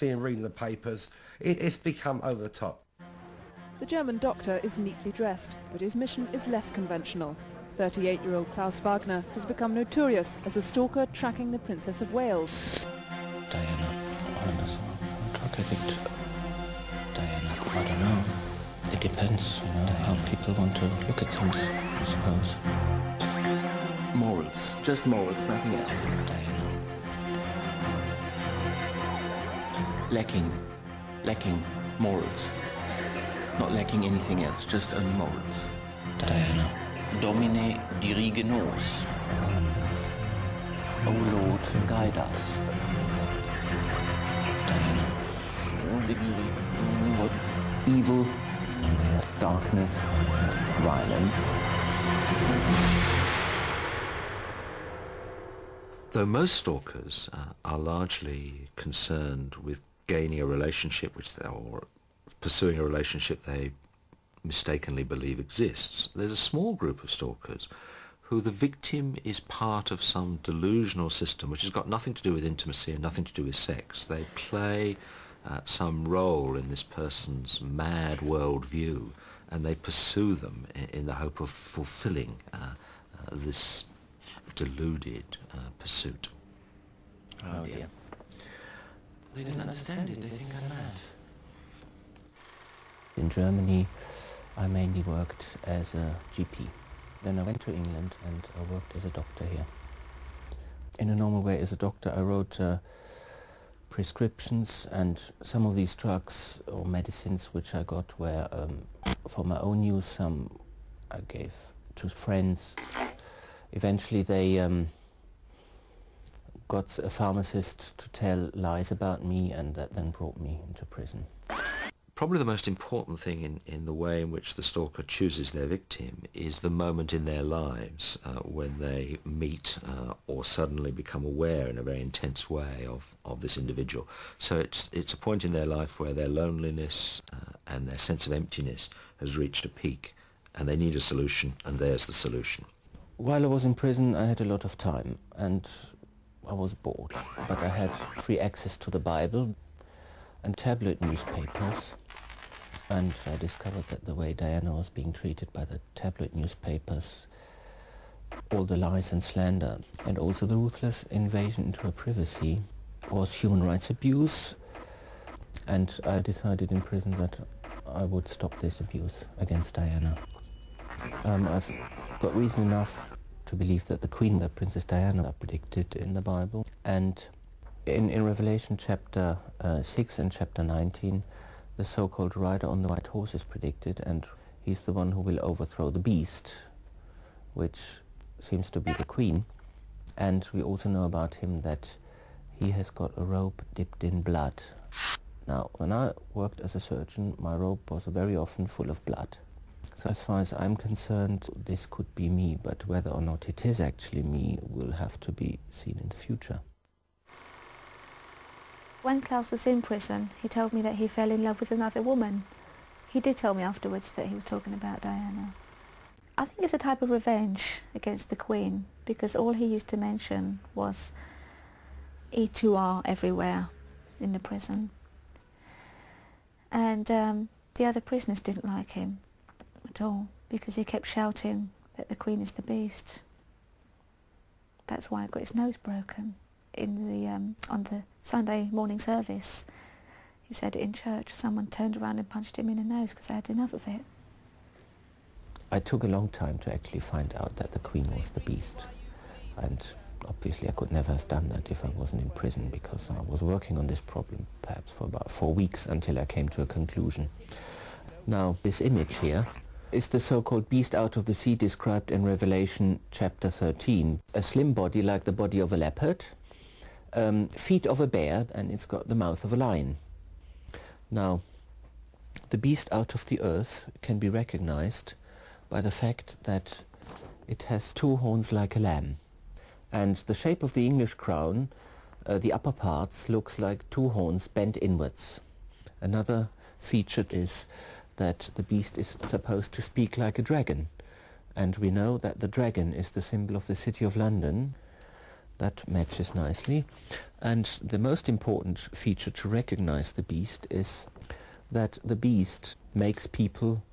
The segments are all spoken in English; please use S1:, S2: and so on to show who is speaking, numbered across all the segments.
S1: seeing, reading the papers. It's become over the top.
S2: The German doctor is neatly dressed, but his mission is less conventional. 38-year-old Klaus Wagner has become notorious as a stalker tracking the Princess of Wales.
S3: Diana, drug addict. Diana, I don't know. It depends, how people want to look at things, I suppose.
S4: Morals, just morals, nothing else.
S3: Diana.
S4: Lacking morals. Not lacking anything else, just only morals.
S3: Diana.
S4: Domine dirige nos. O Lord, guide us.
S3: Diana.
S4: What? Evil, darkness, violence.
S5: Though most stalkers are largely concerned with gaining a relationship or pursuing a relationship they mistakenly believe exists, there's a small group of stalkers who the victim is part of some delusional system which has got nothing to do with intimacy and nothing to do with sex. They play some role in this person's mad worldview, and they pursue them in the hope of fulfilling this deluded pursuit.
S4: Oh dear. They didn't understand it, they think I'm mad.
S3: In Germany, I mainly worked as a GP. Then I went to England and I worked as a doctor here. In a normal way, as a doctor, I wrote prescriptions, and some of these drugs or medicines which I got were for my own use. Some I gave to friends. Eventually they got a pharmacist to tell lies about me, and that then brought me into prison.
S5: Probably the most important thing in the way in which the stalker chooses their victim is the moment in their lives when they meet or suddenly become aware in a very intense way of this individual. So it's a point in their life where their loneliness and their sense of emptiness has reached a peak, and they need a solution, and there's the solution.
S3: While I was in prison, I had a lot of time, and I was bored, but I had free access to the Bible and tabloid newspapers. And I discovered that the way Diana was being treated by the tabloid newspapers, all the lies and slander, and also the ruthless invasion into her privacy, was human rights abuse. And I decided in prison that I would stop this abuse against Diana. I've got reason enough to believe that the Queen, the Princess Diana, are predicted in the Bible. And in Revelation chapter 6 and chapter 19, the so-called rider on the white horse is predicted, and he's the one who will overthrow the beast, which seems to be the Queen. And we also know about him that he has got a robe dipped in blood. Now, when I worked as a surgeon, my robe was very often full of blood. So as far as I'm concerned, this could be me, but whether or not it is actually me will have to be seen in the future.
S6: When Klaus was in prison, he told me that he fell in love with another woman. He did tell me afterwards that he was talking about Diana. I think it's a type of revenge against the Queen, because all he used to mention was E2R everywhere in the prison. And the other prisoners didn't like him at all, because he kept shouting that the Queen is the beast. That's why I got his nose broken in the on the Sunday morning service. He said in church someone turned around and punched him in the nose because I had enough of it.
S3: I took a long time to actually find out that the Queen was the beast, and obviously I could never have done that if I wasn't in prison, because I was working on this problem perhaps for about 4 weeks until I came to a conclusion. Now, this image here is the so-called beast out of the sea described in Revelation chapter 13. A slim body like the body of a leopard, feet of a bear, and it's got the mouth of a lion. Now, the beast out of the earth can be recognized by the fact that it has 2 horns like a lamb. And the shape of the English crown, the upper parts, looks like 2 horns bent inwards. Another feature is that the beast is supposed to speak like a dragon. And we know that the dragon is the symbol of the City of London. That matches nicely. And the most important feature to recognize the beast is that the beast makes people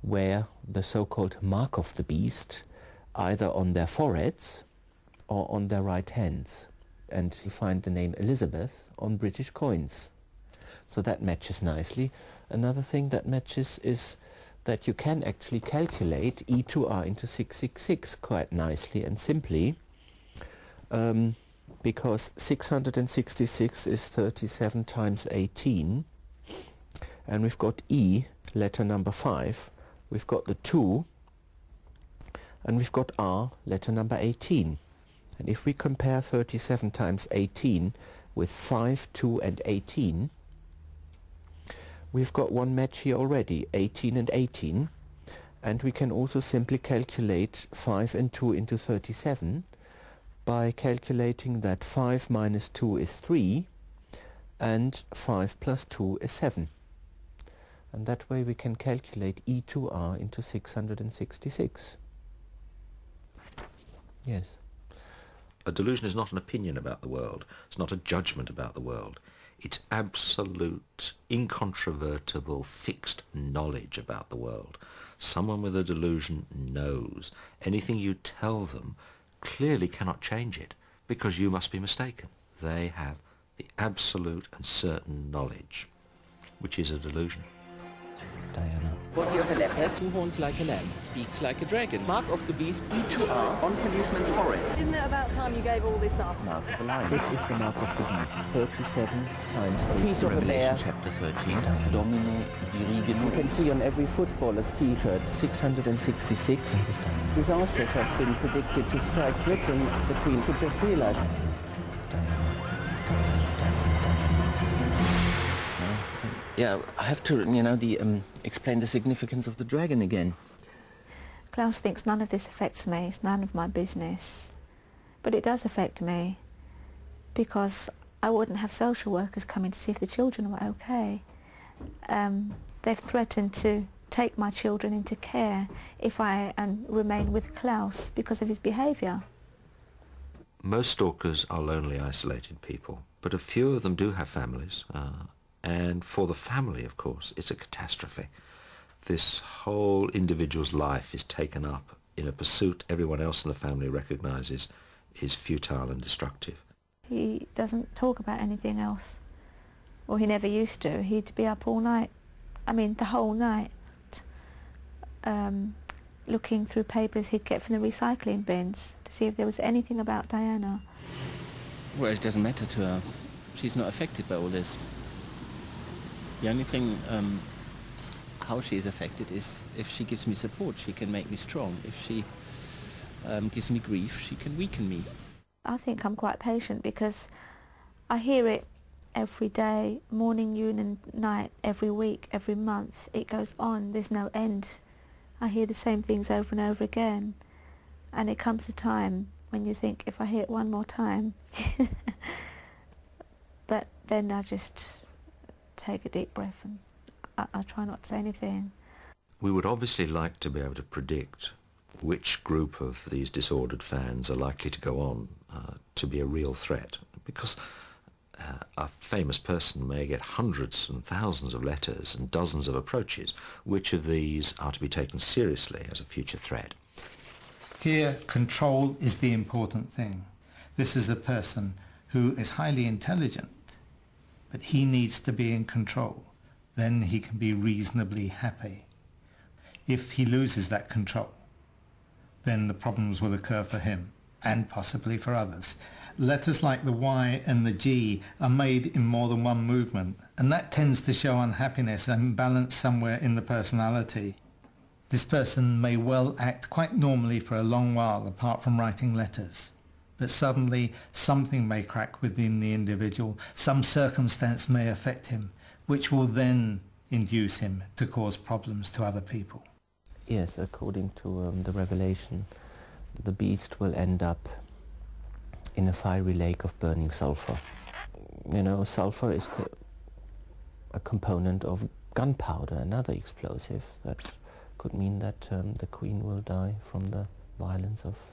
S3: wear the so-called mark of the beast either on their foreheads or on their right hands. And you find the name Elizabeth on British coins. So that matches nicely. Another thing that matches is that you can actually calculate e to r into 666 quite nicely and simply, because 666 is 37 times 18, and we've got E, letter number 5, we've got the 2, and we've got R, letter number 18. And if we compare 37 times 18 with 5, 2 and 18, we've got one match here already, 18 and 18, and we can also simply calculate 5 and 2 into 37 by calculating that 5 minus 2 is 3 and 5 plus 2 is 7. And that way we can calculate e to r into 666. Yes.
S5: A delusion is not an opinion about the world. It's not a judgment about the world. It's absolute, incontrovertible, fixed knowledge about the world. Someone with a delusion knows. Anything you tell them clearly cannot change it, because you must be mistaken. They have the absolute and certain knowledge, which is a delusion.
S3: Diana.
S4: Body of a leopard, 2 horns like a lamb, speaks like a dragon. Mark of the beast, E to R, on policeman's forehead.
S7: Isn't it about time you gave all this up?
S3: Mouth of the lion. This is the mark of the beast, 37 times 8.
S4: Feet of a bear.
S3: Revelation chapter 13.
S4: Diana. Domine dirige
S3: You can see on every footballer's t-shirt 666. Disasters have been predicted to strike Britain. The Queen could just realize.
S4: Yeah, I have to, explain the significance of the dragon again.
S6: Klaus thinks none of this affects me, it's none of my business. But it does affect me, because I wouldn't have social workers coming to see if the children were okay. They've threatened to take my children into care if I remain with Klaus because of his behaviour.
S5: Most stalkers are lonely, isolated people, but a few of them do have families. And for the family, of course, it's a catastrophe. This whole individual's life is taken up in a pursuit everyone else in the family recognises is futile and destructive.
S6: He doesn't talk about anything else. Or he never used to. He'd be up all night, the whole night, looking through papers he'd get from the recycling bins to see if there was anything about Diana.
S4: Well, it doesn't matter to her. She's not affected by all this. The only thing how she is affected is if she gives me support, she can make me strong. If she gives me grief, she can weaken me.
S6: I think I'm quite patient because I hear it every day, morning, noon and night, every week, every month. It goes on, there's no end. I hear the same things over and over again. And it comes a time when you think, if I hear it one more time. But then I just take a deep breath and I try not to say anything.
S5: We would obviously like to be able to predict which group of these disordered fans are likely to go on to be a real threat, because a famous person may get hundreds and thousands of letters and dozens of approaches. Which of these are to be taken seriously as a future threat?
S8: Here, control is the important thing. This is a person who is highly intelligent, but he needs to be in control. Then he can be reasonably happy. If he loses that control, then the problems will occur for him and possibly for others. Letters like the Y and the G are made in more than one movement, and that tends to show unhappiness and imbalance somewhere in the personality. This person may well act quite normally for a long while apart from writing letters, but suddenly something may crack within the individual, some circumstance may affect him, which will then induce him to cause problems to other people.
S3: Yes, according to the revelation, the beast will end up in a fiery lake of burning sulfur. Sulfur is a component of gunpowder, another explosive that could mean that the Queen will die from the violence of